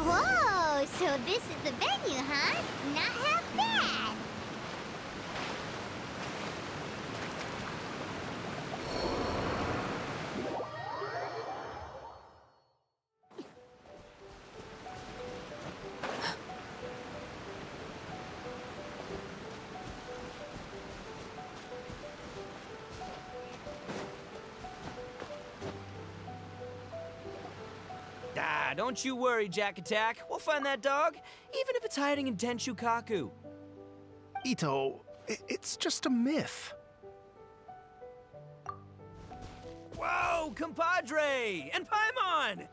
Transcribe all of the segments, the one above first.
Whoa, so this is the venue, huh? Not half bad. Ah, don't you worry, Jack Attack. We'll find that dog, even if it's hiding in Tenshukaku. Ito, it's just a myth. Whoa, compadre! And Paimon!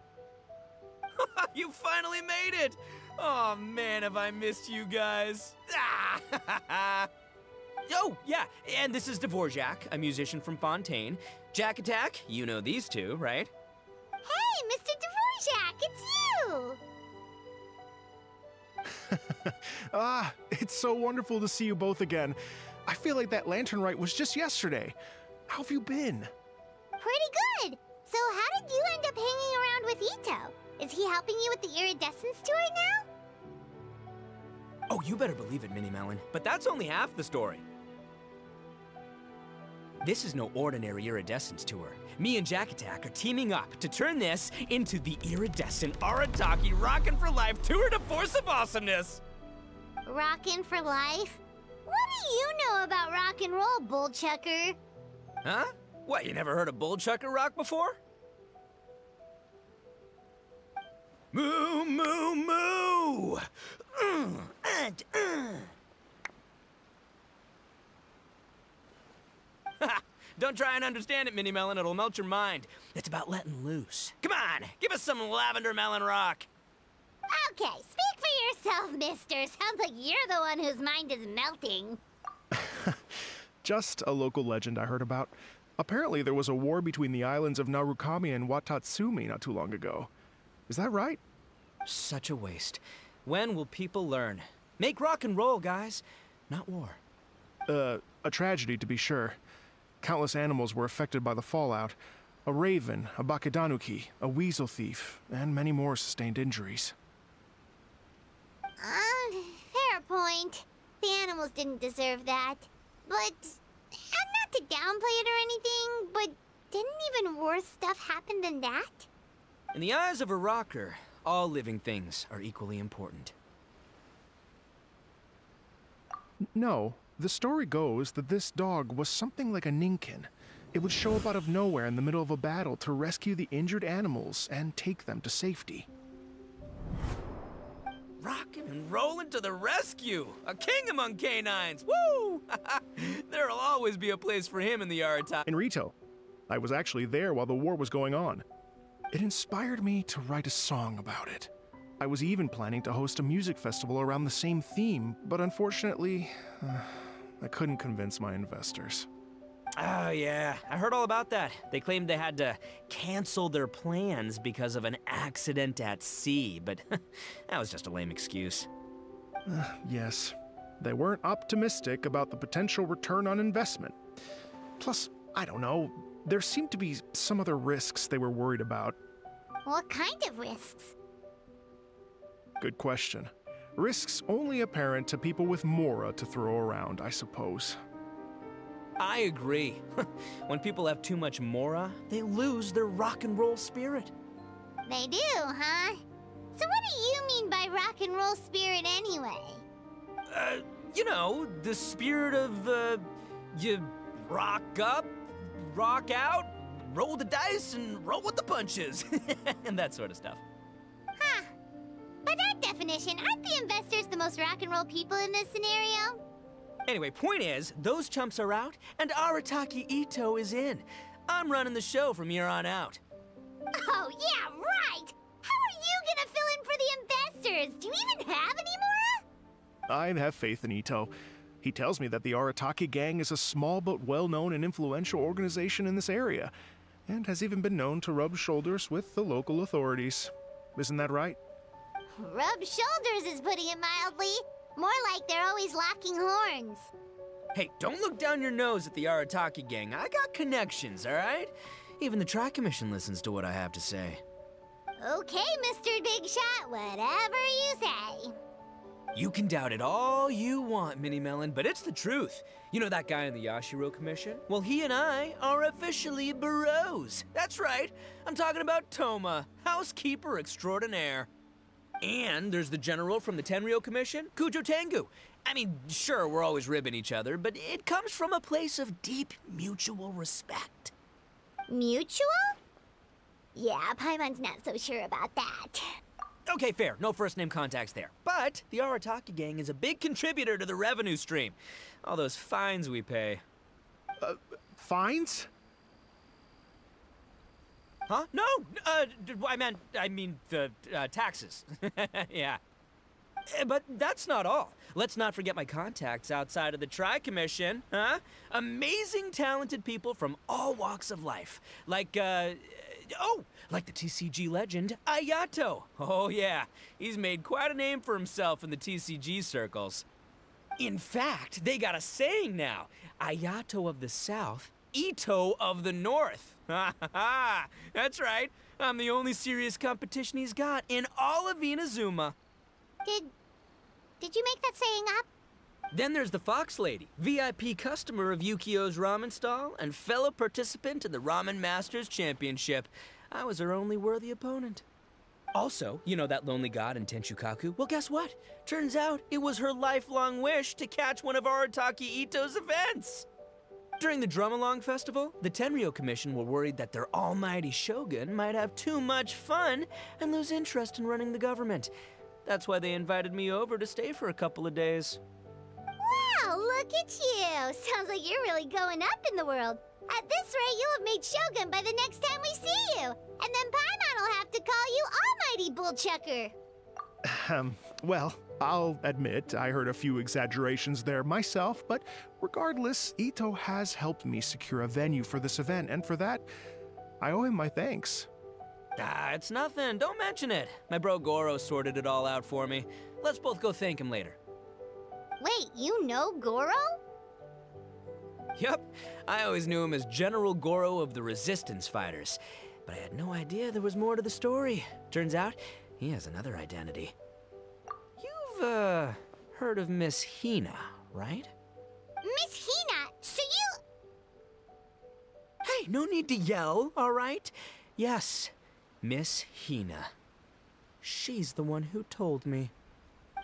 You finally made it! Oh man, have I missed you guys. Ah! Oh, yeah, and this is Dvorak, a musician from Fontaine. Jack Attack, you know these two, right? Hey, Mr. Dvorak, it's you! It's so wonderful to see you both again. I feel like that lantern rite was just yesterday. How have you been? Pretty good. So how did you end up hanging around with Ito? Is he helping you with the iridescence tour now? Oh, you better believe it, Minnie Melon. But that's only half the story. This is no ordinary iridescence tour. Me and Jack Attack are teaming up to turn this into the iridescent Arataki Rockin' for Life Tour de Force of Awesomeness! Rockin' for life? What do you know about rock and roll, bullchucker? Huh? What, you never heard of bullchucker rock before? Moo, moo, moo! Don't try and understand it, Minnie Melon. It'll melt your mind. It's about letting loose. Come on, give us some lavender melon rock. Okay, speak for yourself, mister. Sounds like you're the one whose mind is melting. Just a local legend I heard about. Apparently there was a war between the islands of Narukami and Watatsumi not too long ago. Is that right? Such a waste. When will people learn? Make rock and roll, guys, not war. A tragedy to be sure. Countless animals were affected by the fallout. A raven, a bakedanuki, a weasel thief, and many more sustained injuries. Fair point. The animals didn't deserve that. But, and not to downplay it or anything, but didn't even worse stuff happen than that? In the eyes of a rocker, all living things are equally important. No, the story goes that this dog was something like a ninkin. It would show up out of nowhere in the middle of a battle to rescue the injured animals and take them to safety. Rockin' and rollin' to the rescue! A king among canines! Woo! There'll always be a place for him in the Arataki. In Rito, I was actually there while the war was going on. It inspired me to write a song about it. I was even planning to host a music festival around the same theme, but unfortunately, I couldn't convince my investors. Oh yeah, I heard all about that. They claimed they had to cancel their plans because of an accident at sea, but that was just a lame excuse. Yes, they weren't optimistic about the potential return on investment. Plus, I don't know, there seemed to be some other risks they were worried about. What kind of risks? Good question. Risks only apparent to people with mora to throw around, I suppose. I agree. When people have too much mora, they lose their rock and roll spirit. They do, huh? So what do you mean by rock and roll spirit anyway? You know, the spirit of, you rock up, rock out, roll the dice, and roll with the punches. And that sort of stuff. Huh. By that definition, aren't the investors the most rock and roll people in this scenario? Anyway, point is, those chumps are out, and Arataki Ito is in. I'm running the show from here on out. Oh, yeah, right! How are you gonna fill in for the investors? Do you even have any more? I have faith in Ito. He tells me that the Arataki gang is a small but well-known and influential organization in this area, and has even been known to rub shoulders with the local authorities. Isn't that right? Rub shoulders is putting it mildly. More like they're always locking horns. Hey, don't look down your nose at the Arataki gang. I got connections, all right? Even the Tri-Commission listens to what I have to say. Okay, Mr. Big Shot, whatever you say. You can doubt it all you want, Mini Melon, but it's the truth. You know that guy in the Yashiro Commission? Well, he and I are officially bros. That's right. I'm talking about Toma, housekeeper extraordinaire. And there's the general from the Tenryou Commission, Kujo Tengu. I mean, sure, we're always ribbing each other, but it comes from a place of deep mutual respect. Mutual? Yeah, Paimon's not so sure about that. Okay, fair. No first-name contacts there. But the Arataki gang is a big contributor to the revenue stream. All those fines we pay. Fines? Huh? No! I mean the taxes. Yeah. But that's not all. Let's not forget my contacts outside of the Tri-Commission, huh? Amazing, talented people from all walks of life. Like the TCG legend, Ayato. Oh yeah, he's made quite a name for himself in the TCG circles. In fact, they got a saying now. Ayato of the South, Ito of the North. Ha ha ha! That's right. I'm the only serious competition he's got in all of Inazuma. Did you make that saying up? Then there's the Fox Lady, VIP customer of Yukio's ramen stall and fellow participant in the Ramen Masters Championship. I was her only worthy opponent. Also, you know that lonely god in Tenshukaku? Well, guess what? Turns out it was her lifelong wish to catch one of Arataki Ito's events. During the Drum-Along Festival, the Tenryou Commission were worried that their almighty shogun might have too much fun and lose interest in running the government. That's why they invited me over to stay for a couple of days. Wow, look at you! Sounds like you're really going up in the world. At this rate, you'll have made Shogun by the next time we see you. And then Paimon will have to call you Almighty Bullchucker. Well, I'll admit I heard a few exaggerations there myself, but regardless, Ito has helped me secure a venue for this event, and for that, I owe him my thanks. Ah, it's nothing. Don't mention it. My bro Goro sorted it all out for me. Let's both go thank him later. Wait, you know Goro? Yup. I always knew him as General Goro of the Resistance Fighters. But I had no idea there was more to the story. Turns out, he has another identity. You've, heard of Miss Hina, right? Miss Hina, so you... Hey, no need to yell, all right? Yes, Miss Hina. She's the one who told me.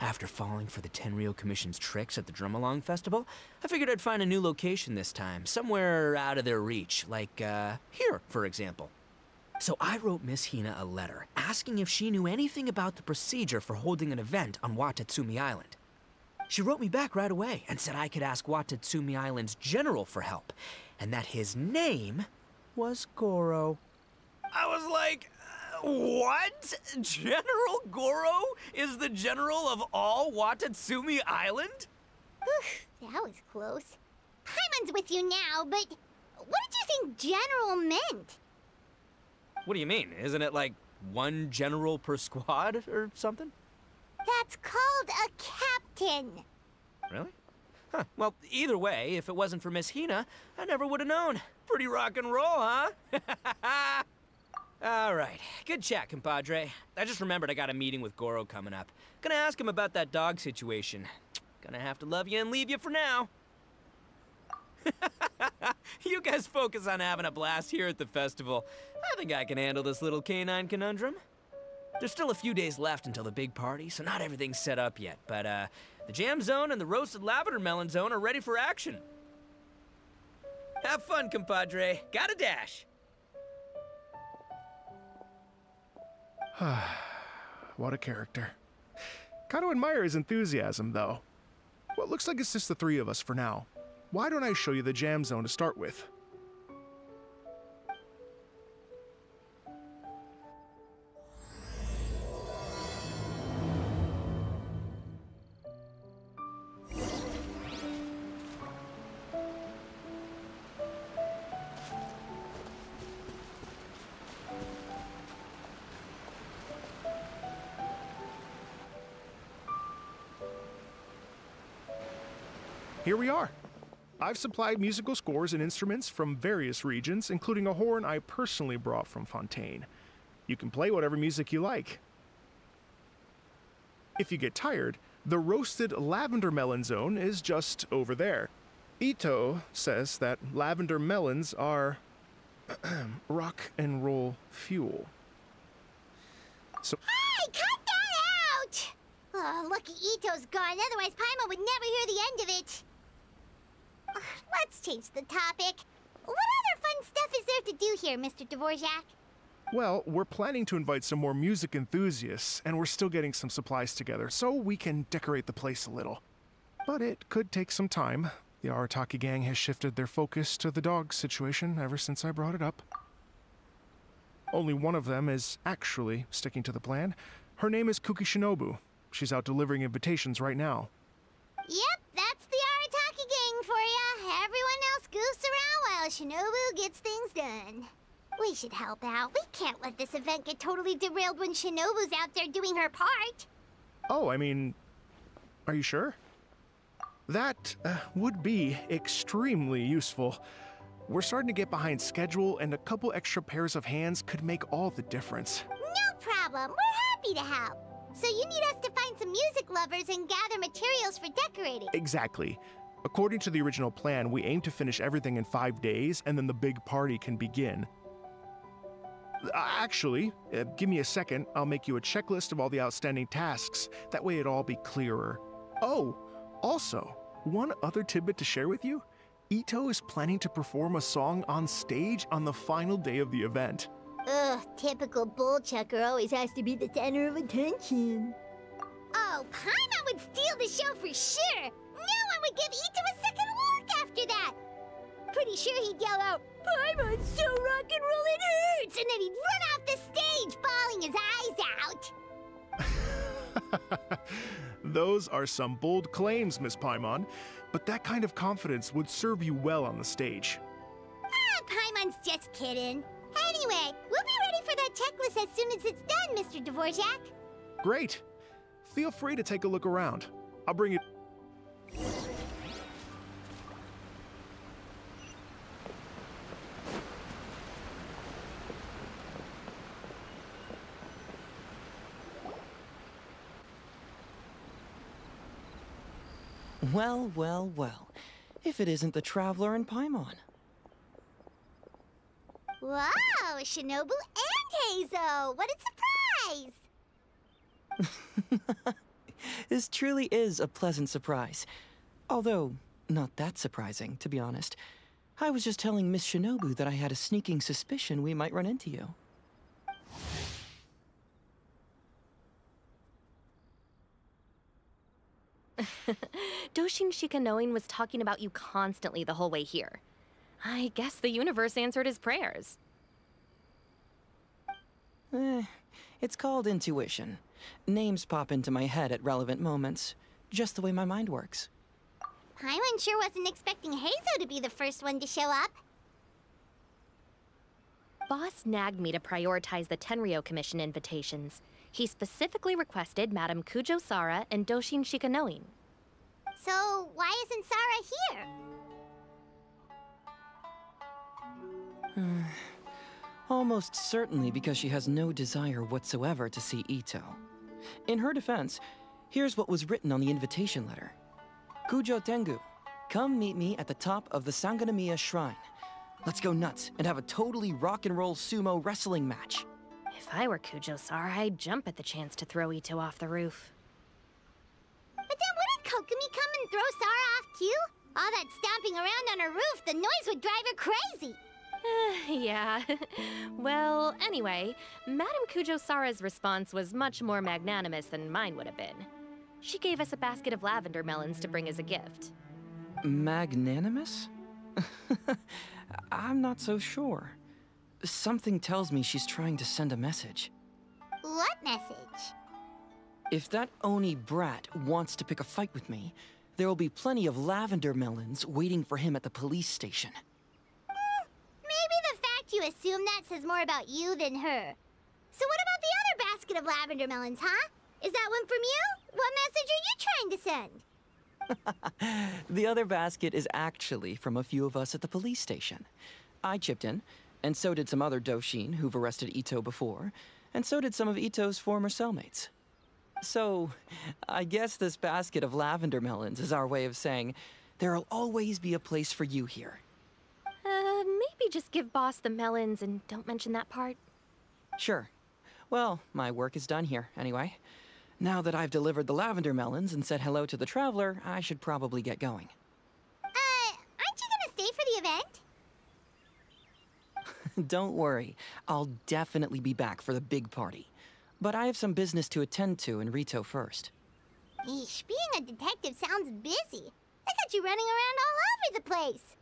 After falling for the Tenryou Commission's tricks at the Drum-Along Festival, I figured I'd find a new location this time, somewhere out of their reach, like, here, for example. So I wrote Miss Hina a letter, asking if she knew anything about the procedure for holding an event on Watatsumi Island. She wrote me back right away and said I could ask Watatsumi Island's general for help, and that his name was Goro. I was like, what? General Goro is the general of all Watatsumi Island? Whew, that was close. Paimon's with you now, but what did you think general meant? What do you mean? Isn't it like one general per squad or something? That's called a captain. Really? Huh. Well, either way, if it wasn't for Miss Hina, I never would have known. Pretty rock and roll, huh? All right. Good chat, compadre. I just remembered I got a meeting with Goro coming up. Gonna ask him about that dog situation. Gonna have to love you and leave you for now. You guys focus on having a blast here at the festival. I think I can handle this little canine conundrum. There's still a few days left until the big party, so not everything's set up yet. But, the jam zone and the roasted lavender melon zone are ready for action. Have fun, compadre. Gotta dash. What a character. Gotta admire his enthusiasm, though. Well, it looks like it's just the three of us for now. Why don't I show you the jam zone to start with? Here we are. I've supplied musical scores and instruments from various regions, including a horn I personally brought from Fontaine. You can play whatever music you like. If you get tired, the roasted lavender melon zone is just over there. Ito says that lavender melons are rock and roll fuel. So Hey, cut that out! Oh, lucky Ito's gone, otherwise Paimon would never hear the end of it. Ugh, let's change the topic. What other fun stuff is there to do here, Mr. Dvorak? well, we're planning to invite some more music enthusiasts, and we're still getting some supplies together, so we can decorate the place a little. But it could take some time. The Arataki gang has shifted their focus to the dog situation ever since I brought it up. Only one of them is actually sticking to the plan. Her name is Kuki Shinobu. She's out delivering invitations right now. Yep, that's the Arataki gang for ya. Everyone else goofs around while Shinobu gets things done. We should help out. We can't let this event get totally derailed when Shinobu's out there doing her part. Oh, I mean, are you sure? That would be extremely useful. We're starting to get behind schedule, and a couple extra pairs of hands could make all the difference. No problem. We're happy to help. So you need us to find some music lovers and gather materials for decorating. Exactly. According to the original plan, we aim to finish everything in 5 days, and then the big party can begin. Actually, give me a second. I'll make you a checklist of all the outstanding tasks. That way it'll all be clearer. Oh, also, one other tidbit to share with you. Ito is planning to perform a song on stage on the final day of the event. Ugh, typical bull chucker always has to be the center of attention. Oh, Paimon would steal the show for sure. No one would give Ito a second look after that. Pretty sure he'd yell out, "Paimon's so rock and roll it hurts!" And then he'd run off the stage, bawling his eyes out. Those are some bold claims, Miss Paimon, but that kind of confidence would serve you well on the stage. Ah, Paimon's just kidding. Anyway, we'll be ready for that checklist as soon as it's done, Mr. Dvorak. Great. Feel free to take a look around. I'll bring it. Well, well, well. If it isn't the Traveler and Paimon. Whoa, Shinobu and Heizo! What a surprise! This truly is a pleasant surprise. Although, not that surprising, to be honest. I was just telling Miss Shinobu that I had a sneaking suspicion we might run into you. Doshin Shikanoin was talking about you constantly the whole way here. I guess the universe answered his prayers. It's called intuition. Names pop into my head at relevant moments, just the way my mind works. Paimon sure wasn't expecting Heizo to be the first one to show up. Boss nagged me to prioritize the Tenryo Commission invitations. He specifically requested Madame Kujo Sara and Doshin Shikanoin. So, why isn't Sara here? Almost certainly because she has no desire whatsoever to see Ito. In her defense, here's what was written on the invitation letter. Kujo Tengu, come meet me at the top of the Sanganamiya Shrine. Let's go nuts and have a totally rock and roll sumo wrestling match. If I were Kujo Sara, I'd jump at the chance to throw Ito off the roof. But then wouldn't Kokomi come and throw Sara off too? All that stomping around on her roof, the noise would drive her crazy. Yeah. Well, anyway, Madame Kujo Sara's response was much more magnanimous than mine would have been. She gave us a basket of lavender melons to bring as a gift. Magnanimous? I'm not so sure. Something tells me she's trying to send a message. What message? If that Oni brat wants to pick a fight with me, there will be plenty of lavender melons waiting for him at the police station. Maybe the fact you assume that says more about you than her. So what about the other basket of lavender melons, huh? Is that one from you? What message are you trying to send? The other basket is actually from a few of us at the police station. I chipped in, and so did some other Doshin who've arrested Ito before. And so did some of Ito's former cellmates. So, I guess this basket of lavender melons is our way of saying, there'll always be a place for you here. Maybe just give Boss the melons and don't mention that part. Sure. Well, my work is done here, anyway. Now that I've delivered the lavender melons and said hello to the traveler, I should probably get going. Aren't you gonna stay for the event? Don't worry, I'll definitely be back for the big party. But I have some business to attend to in Rito first. Eesh, being a detective sounds busy. I got you running around all over the place.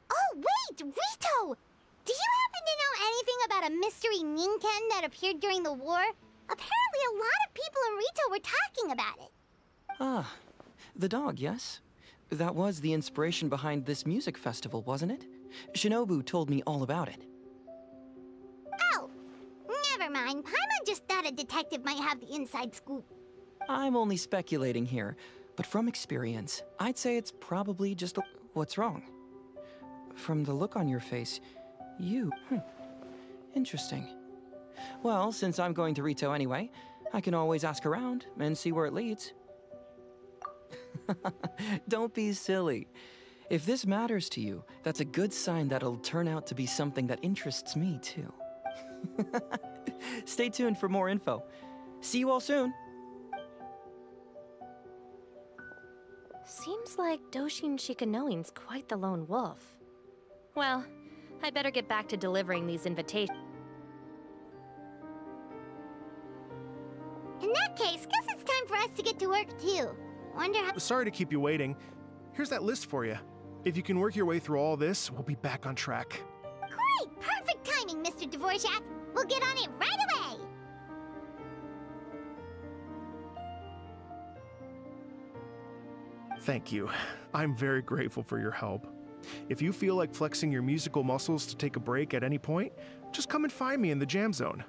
Oh, wait, Rito! Do you happen to know anything about a mystery Ninken that appeared during the war? Apparently a lot of people in Rito were talking about it. Ah, the dog, yes? That was the inspiration behind this music festival, wasn't it? Shinobu told me all about it. Oh, never mind. Paimon just thought a detective might have the inside scoop. I'm only speculating here, but from experience, I'd say it's probably just what's wrong. From the look on your face, interesting. Well, since I'm going to Rito anyway, I can always ask around and see where it leads. Don't be silly. If this matters to you, that's a good sign that it'll turn out to be something that interests me too. Stay tuned for more info. See you all soon. Seems like Doshin Shikanoin's quite the lone wolf. Well, I'd better get back to delivering these invitations. In that case, guess it's time for us to get to work too. Wonder how— Sorry to keep you waiting. Here's that list for you. If you can work your way through all this, we'll be back on track. Great! Perfect timing, Mr. Dvorak! We'll get on it right away! Thank you. I'm very grateful for your help. If you feel like flexing your musical muscles to take a break at any point, just come and find me in the jam zone.